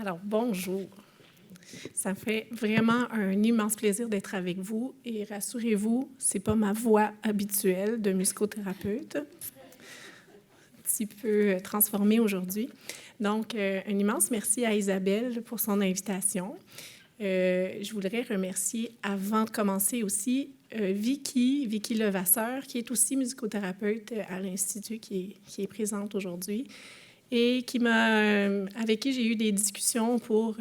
Alors, bonjour. Ça me fait vraiment un immense plaisir d'être avec vous et rassurez-vous, ce n'est pas ma voix habituelle de musicothérapeute, un petit peu transformée aujourd'hui. Donc, un immense merci à Isabelle pour son invitation. Je voudrais remercier, avant de commencer aussi, Vicky Levasseur, qui est aussi musicothérapeute à l'Institut, qui est présente aujourd'hui, et avec qui j'ai eu des discussions pour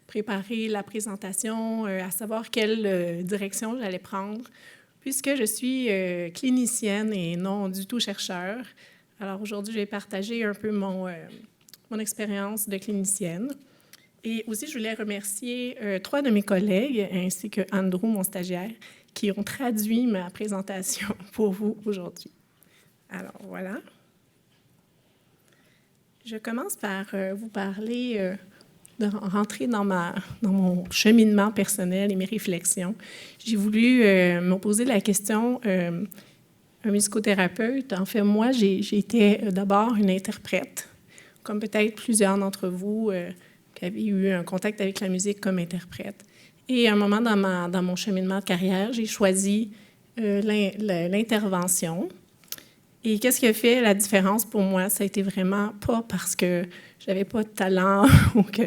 préparer la présentation, à savoir quelle direction j'allais prendre, puisque je suis clinicienne et non du tout chercheur. Alors aujourd'hui, je vais partager un peu mon expérience de clinicienne. Et aussi, je voulais remercier 3 de mes collègues, ainsi que Andrew, mon stagiaire, qui ont traduit ma présentation pour vous aujourd'hui. Alors, voilà. Je commence par vous parler, de rentrer dans mon cheminement personnel et mes réflexions. J'ai voulu me poser la question, un musicothérapeute, en fait, moi, j'étais d'abord une interprète, comme peut-être plusieurs d'entre vous qui avaient eu un contact avec la musique comme interprète. Et à un moment dans mon cheminement de carrière, j'ai choisi l'intervention. Et qu'est-ce qui a fait la différence pour moi? Ça a été vraiment pas parce que j'avais pas de talent ou que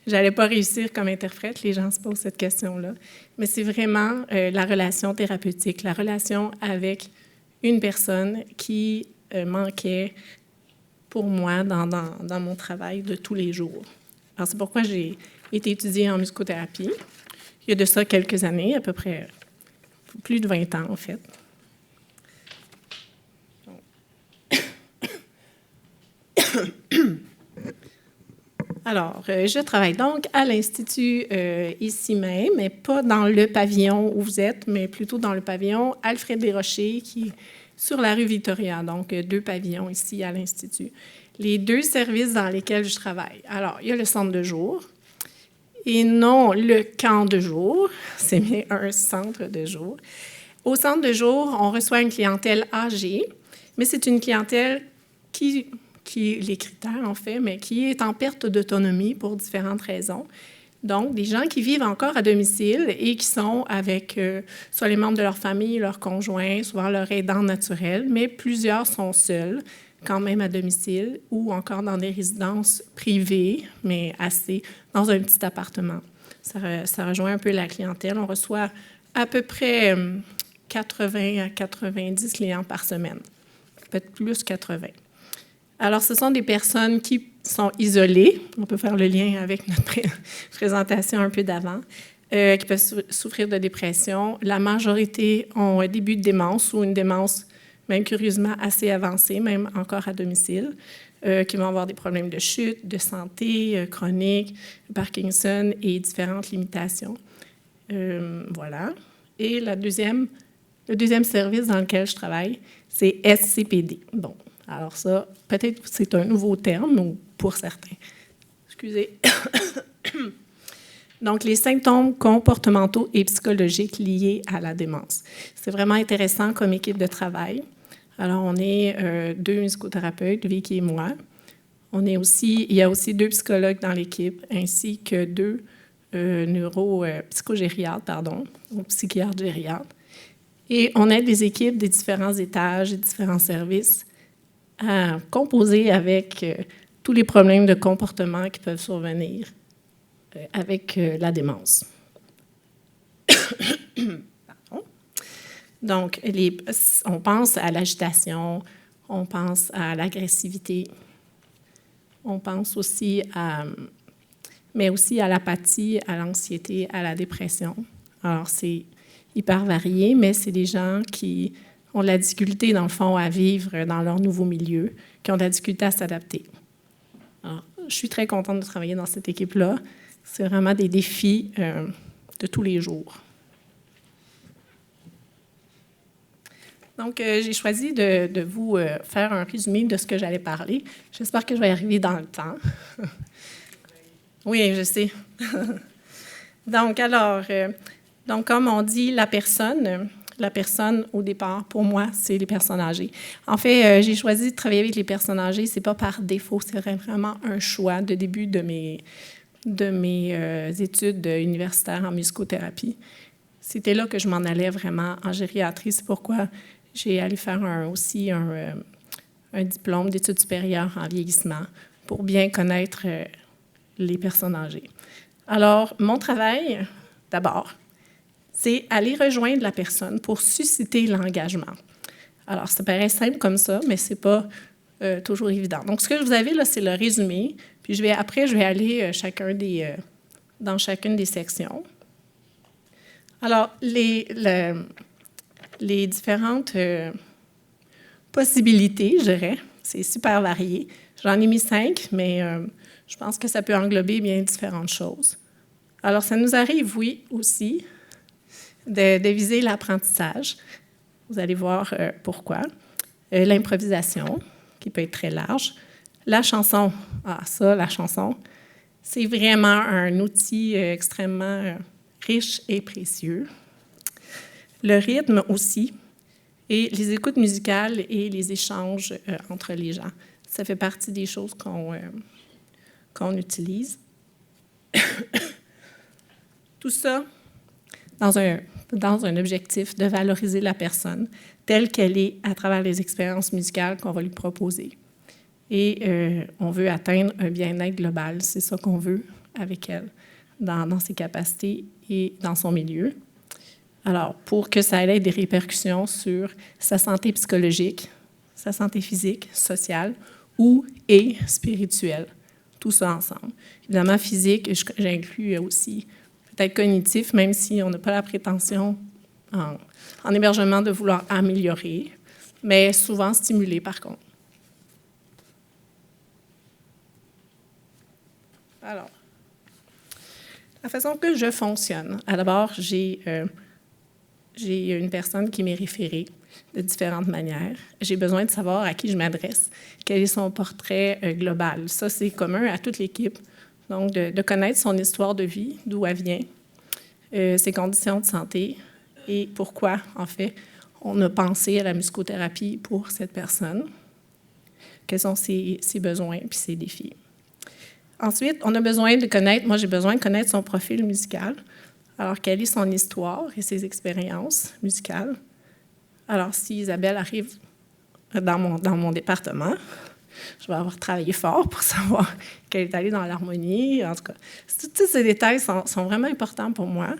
j'allais pas réussir comme interprète. Les gens se posent cette question-là. Mais c'est vraiment la relation thérapeutique, la relation avec une personne qui manquait pour moi dans mon travail de tous les jours. Alors, c'est pourquoi j'ai été étudiée en musicothérapie. Il y a de ça quelques années, à peu près plus de 20 ans, en fait. Alors, je travaille donc à l'Institut ici même, mais pas dans le pavillon où vous êtes, mais plutôt dans le pavillon Alfred Desrochers, qui est sur la rue Victoria, donc 2 pavillons ici à l'Institut. Les 2 services dans lesquels je travaille. Alors, il y a le centre de jour et non le camp de jour, c'est bien un centre de jour. Au centre de jour, on reçoit une clientèle âgée, mais c'est une clientèle qui les critères, en fait, mais qui est en perte d'autonomie pour différentes raisons. Donc, des gens qui vivent encore à domicile et qui sont avec soit les membres de leur famille, leurs conjoints, souvent leur aidant naturel, mais plusieurs sont seuls, quand même à domicile, ou encore dans des résidences privées, mais assez, dans un petit appartement. Ça rejoint un peu la clientèle. On reçoit à peu près 80 à 90 clients par semaine, peut-être plus 80. Alors, ce sont des personnes qui sont isolées, on peut faire le lien avec notre présentation un peu d'avant, qui peuvent souffrir de dépression. La majorité ont un début de démence ou une démence, même curieusement, assez avancée, même encore à domicile, qui vont avoir des problèmes de chute, de santé chronique, Parkinson et différentes limitations. Voilà. Et le deuxième service dans lequel je travaille, c'est SCPD. Bon. Alors ça, peut-être c'est un nouveau terme ou pour certains. Excusez. Donc, les symptômes comportementaux et psychologiques liés à la démence. C'est vraiment intéressant comme équipe de travail. Alors, on est 2 musicothérapeutes, Vicky et moi. Il y a aussi 2 psychologues dans l'équipe, ainsi que 2 psychogériatres, ou psychiatres gériatres. Et on aide des équipes des différents étages et différents services à composer avec tous les problèmes de comportement qui peuvent survenir avec la démence. Donc, on pense à l'agitation, on pense à l'agressivité, on pense aussi mais aussi à l'apathie, à l'anxiété, à la dépression. Alors, c'est hyper varié, mais c'est des gens qui ont de la difficulté, dans le fond, à vivre dans leur nouveau milieu, qui ont de la difficulté à s'adapter. Alors, je suis très contente de travailler dans cette équipe-là. C'est vraiment des défis de tous les jours. Donc, j'ai choisi de vous faire un résumé de ce que j'allais parler. J'espère que je vais y arriver dans le temps. Oui, je sais. Donc, comme on dit, la personne, au départ, pour moi, c'est les personnes âgées. En fait, j'ai choisi de travailler avec les personnes âgées. Ce n'est pas par défaut, c'est vraiment un choix de début de mes de mes études universitaires en musicothérapie. C'était là que je m'en allais vraiment en gériatrie. C'est pourquoi j'ai allé faire aussi un diplôme d'études supérieures en vieillissement pour bien connaître les personnes âgées. Alors, mon travail, d'abord, c'est aller rejoindre la personne pour susciter l'engagement. Alors, ça paraît simple comme ça, mais ce n'est pas toujours évident. Donc, ce que vous avez là, c'est le résumé. Puis après, je vais aller dans chacune des sections. Alors, les différentes possibilités, je dirais, c'est super varié. J'en ai mis 5, mais je pense que ça peut englober bien différentes choses. Alors, ça nous arrive, oui, aussi, de viser l'apprentissage. Vous allez voir pourquoi. L'improvisation, qui peut être très large. La chanson, la chanson, c'est vraiment un outil extrêmement riche et précieux. Le rythme aussi, et les écoutes musicales et les échanges entre les gens. Ça fait partie des choses qu'on utilise. Tout ça dans un objectif de valoriser la personne telle qu'elle est à travers les expériences musicales qu'on va lui proposer. Et on veut atteindre un bien-être global. C'est ça qu'on veut avec elle, dans ses capacités et dans son milieu. Alors, pour que ça ait des répercussions sur sa santé psychologique, sa santé physique, sociale et spirituelle. Tout ça ensemble. Évidemment, physique, j'inclus aussi peut-être cognitif, même si on n'a pas la prétention en hébergement de vouloir améliorer, mais souvent stimuler par contre. Alors, la façon que je fonctionne. D'abord, j'ai une personne qui m'est référée de différentes manières. J'ai besoin de savoir à qui je m'adresse, quel est son portrait global. Ça, c'est commun à toute l'équipe. Donc, de connaître son histoire de vie, d'où elle vient, ses conditions de santé et pourquoi, en fait, on a pensé à la musicothérapie pour cette personne, quels sont ses besoins puis ses défis. Ensuite, on a besoin de connaître, moi j'ai besoin de connaître son profil musical. Alors, quelle est son histoire et ses expériences musicales? Alors, si Isabelle arrive dans mon département, je vais avoir travaillé fort pour savoir qu'elle est allée dans l'harmonie. En tout cas, tous ces détails sont vraiment importants pour moi,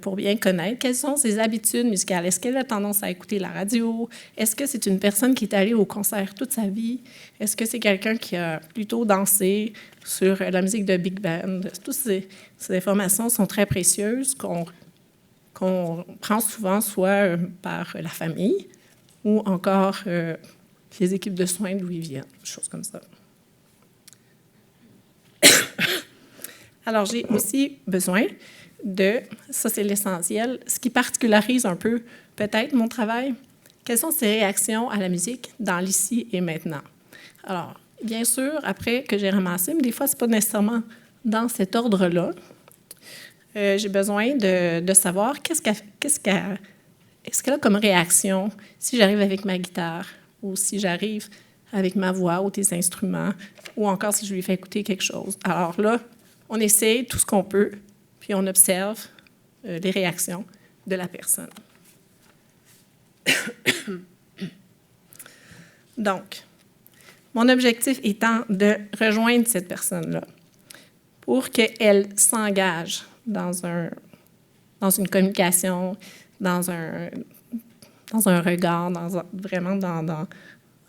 pour bien connaître. Quelles sont ses habitudes musicales? Est-ce qu'elle a tendance à écouter la radio? Est-ce que c'est une personne qui est allée au concert toute sa vie? Est-ce que c'est quelqu'un qui a plutôt dansé sur la musique de big band? Toutes ces informations sont très précieuses qu'on prend souvent soit par la famille ou encore les équipes de soins d'où ils viennent, des choses comme ça. Alors, j'ai aussi besoin ça c'est l'essentiel, ce qui particularise un peu peut-être mon travail, quelles sont ses réactions à la musique dans l'ici et maintenant. Alors, bien sûr, après que j'ai ramassé, mais des fois, ce n'est pas nécessairement dans cet ordre-là. J'ai besoin de savoir qu'est-ce qu'elle a comme réaction si j'arrive avec ma guitare ou si j'arrive avec ma voix ou des instruments ou encore si je lui fais écouter quelque chose. Alors là, on essaie tout ce qu'on peut, puis on observe les réactions de la personne. Donc, mon objectif étant de rejoindre cette personne-là pour qu'elle s'engage dans une communication, dans un regard, vraiment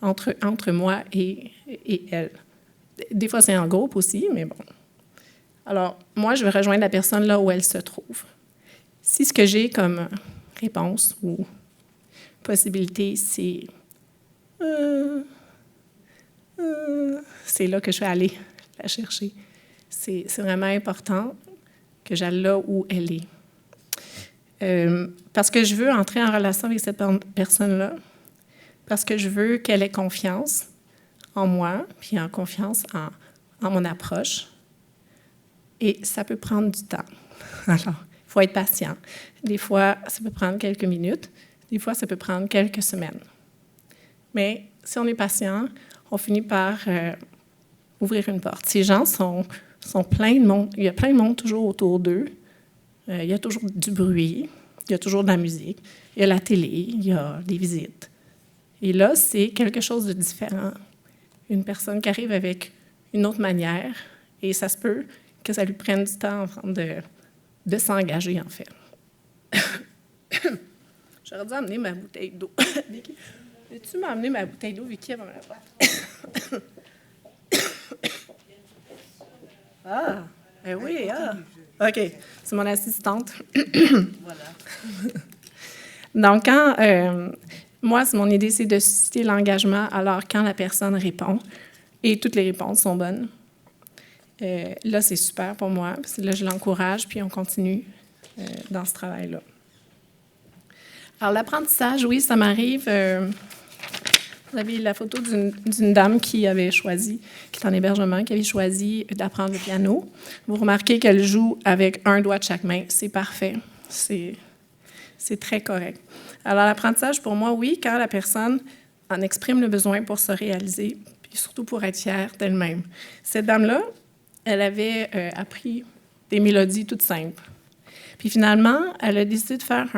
entre moi et elle. Des fois, c'est en groupe aussi, mais bon. Alors, moi, je vais rejoindre la personne là où elle se trouve. Si ce que j'ai comme réponse ou possibilité, c'est là que je vais aller la chercher. C'est vraiment important que j'aille là où elle est. Parce que je veux entrer en relation avec cette personne-là, parce que je veux qu'elle ait confiance en moi, puis en confiance en mon approche. Et ça peut prendre du temps. Alors, il faut être patient. Des fois, ça peut prendre quelques minutes. Des fois, ça peut prendre quelques semaines. Mais si on est patient, on finit par ouvrir une porte. Ces gens sont sont plein de monde. Il y a plein de monde toujours autour d'eux. Il y a toujours du bruit, il y a toujours de la musique, il y a la télé, il y a des visites. Et là, c'est quelque chose de différent. Une personne qui arrive avec une autre manière, et ça se peut que ça lui prenne du temps avant de s'engager, en fait. J'aurais dû amener ma bouteille d'eau. Vicky, peux-tu m'amener ma bouteille d'eau, Vicky, avant la boîte? Ah, ben oui, ah. OK, c'est mon assistante. Voilà. Donc, moi, mon idée, c'est de susciter l'engagement, alors quand la personne répond, et toutes les réponses sont bonnes, là, c'est super pour moi, parce que là, je l'encourage, puis on continue dans ce travail-là. Alors, l'apprentissage, oui, ça m'arrive. Vous avez la photo d'une dame qui avait choisi, qui est en hébergement, qui avait choisi d'apprendre le piano. Vous remarquez qu'elle joue avec un doigt de chaque main. C'est parfait. C'est très correct. Alors, l'apprentissage, pour moi, oui, quand la personne en exprime le besoin pour se réaliser, puis surtout pour être fière d'elle-même. Cette dame-là, elle avait appris des mélodies toutes simples. Puis finalement, elle a décidé de faire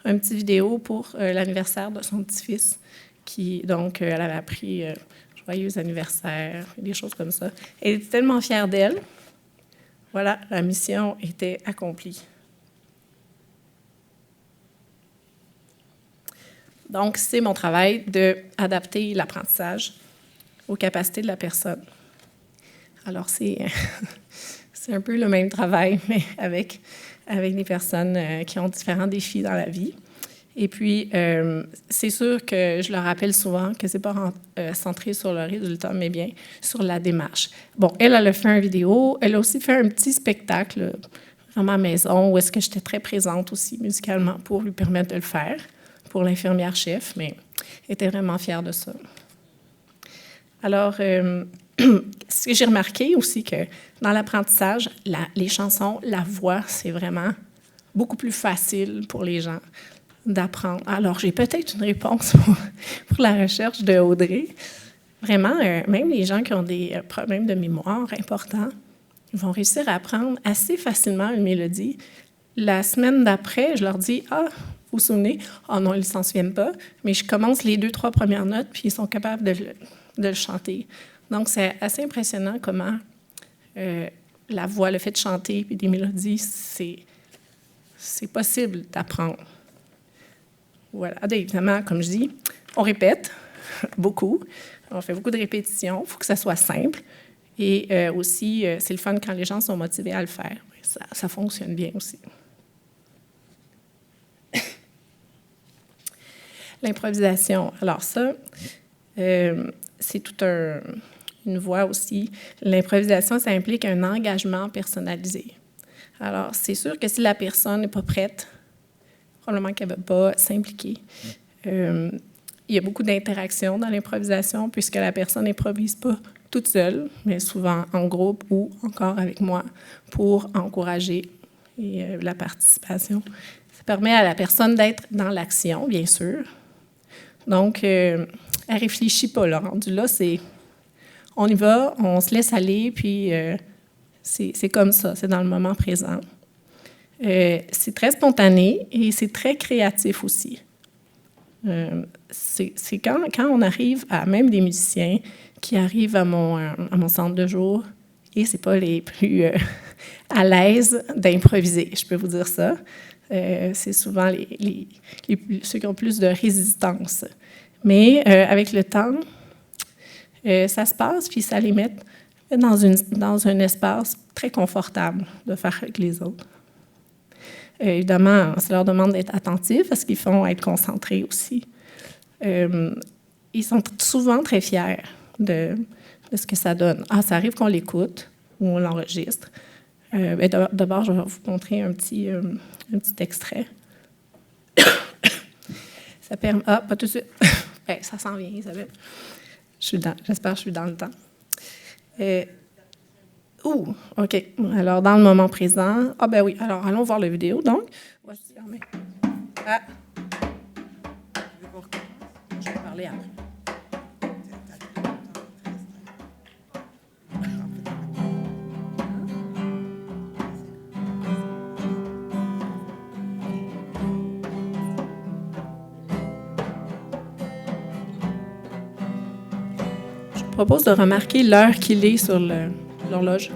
un petit vidéo pour l'anniversaire de son petit-fils. Donc, elle avait appris « Joyeux anniversaire », des choses comme ça. Elle était tellement fière d'elle. Voilà, la mission était accomplie. Donc, c'est mon travail d'adapter l'apprentissage aux capacités de la personne. Alors, c'est un peu le même travail, mais avec des personnes qui ont différents défis dans la vie. Et puis, c'est sûr que je leur rappelle souvent que ce n'est pas centré sur le résultat, mais bien sur la démarche. Bon, elle a fait une vidéo. Elle a aussi fait un petit spectacle, vraiment à la maison, où est-ce que j'étais très présente aussi musicalement pour lui permettre de le faire, pour l'infirmière-chef, mais elle était vraiment fière de ça. Alors, ce que j'ai remarqué aussi, que dans l'apprentissage, les chansons, la voix, c'est vraiment beaucoup plus facile pour les gens d'apprendre. Alors, j'ai peut-être une réponse pour la recherche de Audrey. Vraiment, même les gens qui ont des problèmes de mémoire importants, ils vont réussir à apprendre assez facilement une mélodie. La semaine d'après, je leur dis « Ah, vous vous souvenez? » « Ah non, ils ne s'en souviennent pas. » Mais je commence les 2-3 premières notes, puis ils sont capables de le chanter. Donc, c'est assez impressionnant comment la voix, le fait de chanter, puis des mélodies, c'est possible d'apprendre. Voilà. Évidemment, comme je dis, on répète beaucoup. On fait beaucoup de répétitions. Il faut que ça soit simple. Et aussi, c'est le fun quand les gens sont motivés à le faire. Ça fonctionne bien aussi. L'improvisation. Alors ça, c'est toute une voie aussi. L'improvisation, ça implique un engagement personnalisé. Alors, c'est sûr que si la personne n'est pas prête, probablement qu'elle ne va pas s'impliquer. Il y a beaucoup d'interactions dans l'improvisation puisque la personne n'improvise pas toute seule, mais souvent en groupe ou encore avec moi pour encourager la participation. Ça permet à la personne d'être dans l'action, bien sûr. Donc, elle ne réfléchit pas, là. Rendu là, on y va, on se laisse aller, puis c'est comme ça, c'est dans le moment présent. C'est très spontané et c'est très créatif aussi. C'est quand on arrive à même des musiciens qui arrivent à mon centre de jour et c'est pas les plus à l'aise d'improviser, je peux vous dire ça. C'est souvent ceux qui ont plus de résistance. Mais avec le temps, ça se passe, puis ça les met dans un espace très confortable de faire avec les autres. Évidemment, ça leur demande d'être attentifs parce qu'ils font être concentrés aussi. Ils sont souvent très fiers de ce que ça donne. Ah, ça arrive qu'on l'écoute ou on l'enregistre. D'abord, je vais vous montrer un petit extrait. Ça permet... Ah, pas tout de suite. Ça s'en vient, Isabelle. J'espère que je suis dans le temps. OK. Alors, dans le moment présent... Ah, ben oui. Alors, allons voir la vidéo, donc. Voici. Ah. Je vais parler après. propose de remarquer l'heure qu'il est sur l'horloge.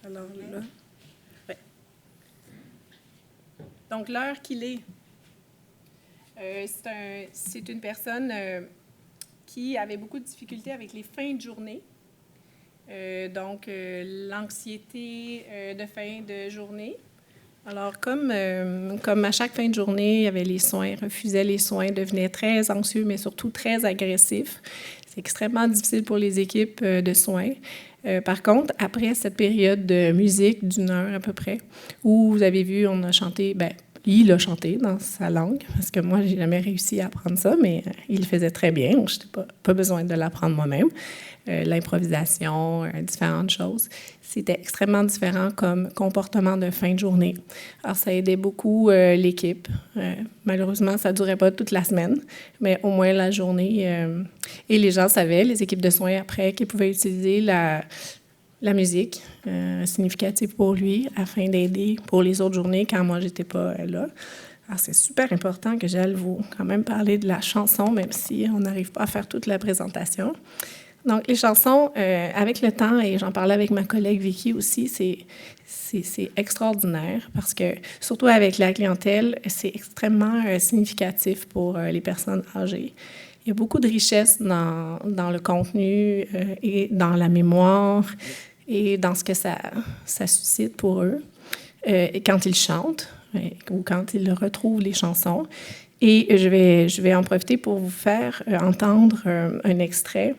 Alors là, ouais. Donc, l'heure qu'il est, c'est une personne qui avait beaucoup de difficultés avec les fins de journée. Donc, l'anxiété de fin de journée. Alors, comme à chaque fin de journée, il y avait les soins, refusait les soins, devenait très anxieux, mais surtout très agressif. C'est extrêmement difficile pour les équipes de soins. Par contre, après cette période de musique d'1 heure à peu près, où vous avez vu, on a chanté, bien, il a chanté dans sa langue, parce que moi, j'ai jamais réussi à apprendre ça, mais il le faisait très bien, donc je n'ai pas besoin de l'apprendre moi-même. L'improvisation, différentes choses. C'était extrêmement différent comme comportement de fin de journée. Alors, ça aidait beaucoup l'équipe. Malheureusement, ça ne durait pas toute la semaine, mais au moins la journée. Et les gens savaient, les équipes de soins après, qu'ils pouvaient utiliser la musique significative pour lui afin d'aider pour les autres journées quand moi, je n'étais pas là. Alors, c'est super important que j'aille vous quand même parler de la chanson, même si on n'arrive pas à faire toute la présentation. Donc, les chansons, avec le temps, et j'en parlais avec ma collègue Vicky aussi, c'est extraordinaire parce que, surtout avec la clientèle, c'est extrêmement significatif pour les personnes âgées. Il y a beaucoup de richesse dans le contenu et dans la mémoire et dans ce que ça suscite pour eux et quand ils chantent ou quand ils retrouvent les chansons. Et je vais en profiter pour vous faire entendre un extrait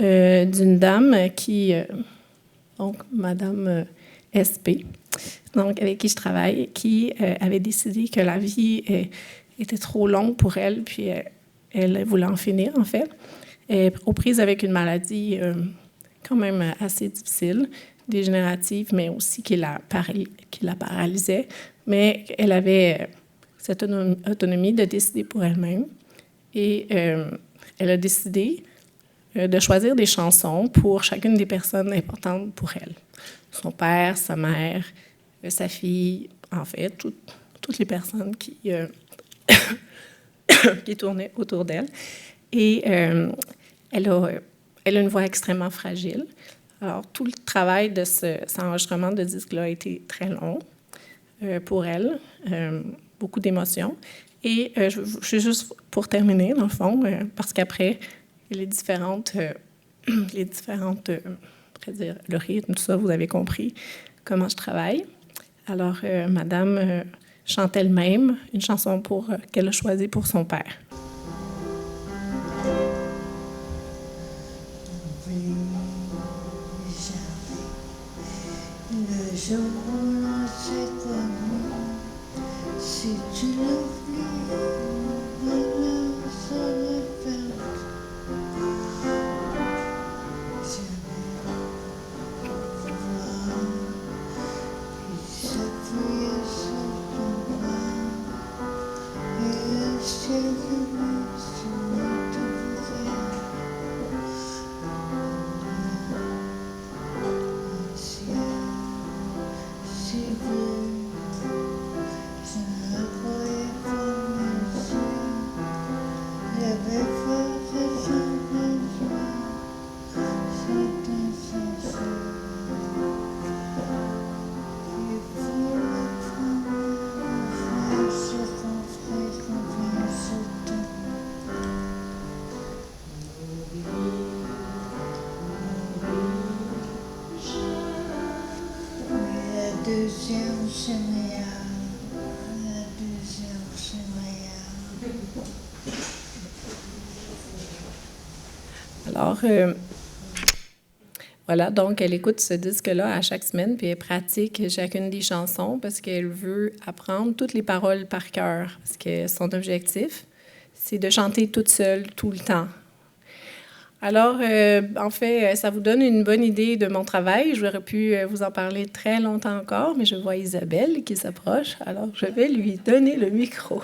d'une dame qui, donc Madame SP, donc avec qui je travaille, qui avait décidé que la vie était trop longue pour elle, puis elle voulait en finir, en fait, aux prises avec une maladie quand même assez difficile, dégénérative, mais aussi qui la paralysait, mais elle avait cette autonomie de décider pour elle-même, et elle a décidé de choisir des chansons pour chacune des personnes importantes pour elle. Son père, sa mère, sa fille, en fait, toutes les personnes qui tournaient autour d'elle. Et elle a une voix extrêmement fragile. Alors, tout le travail de cet enregistrement de disque-là a été très long pour elle, beaucoup d'émotions. Et je juste pour terminer, dans le fond, parce qu'après, les différentes le rythme, tout ça, vous avez compris comment je travaille. Alors, Madame chante elle-même une chanson qu'elle a choisie pour son père. Le jour où l'on s'est aimé, si tu l'oublies, deuxième c'est meilleur. La deuxième c'est meilleur. Alors, voilà, donc elle écoute ce disque-là à chaque semaine, puis elle pratique chacune des chansons parce qu'elle veut apprendre toutes les paroles par cœur. Parce que son objectif, c'est de chanter toute seule tout le temps. Alors, en fait, ça vous donne une bonne idée de mon travail. J'aurais pu vous en parler très longtemps encore, mais je vois Isabelle qui s'approche, alors je vais lui donner le micro.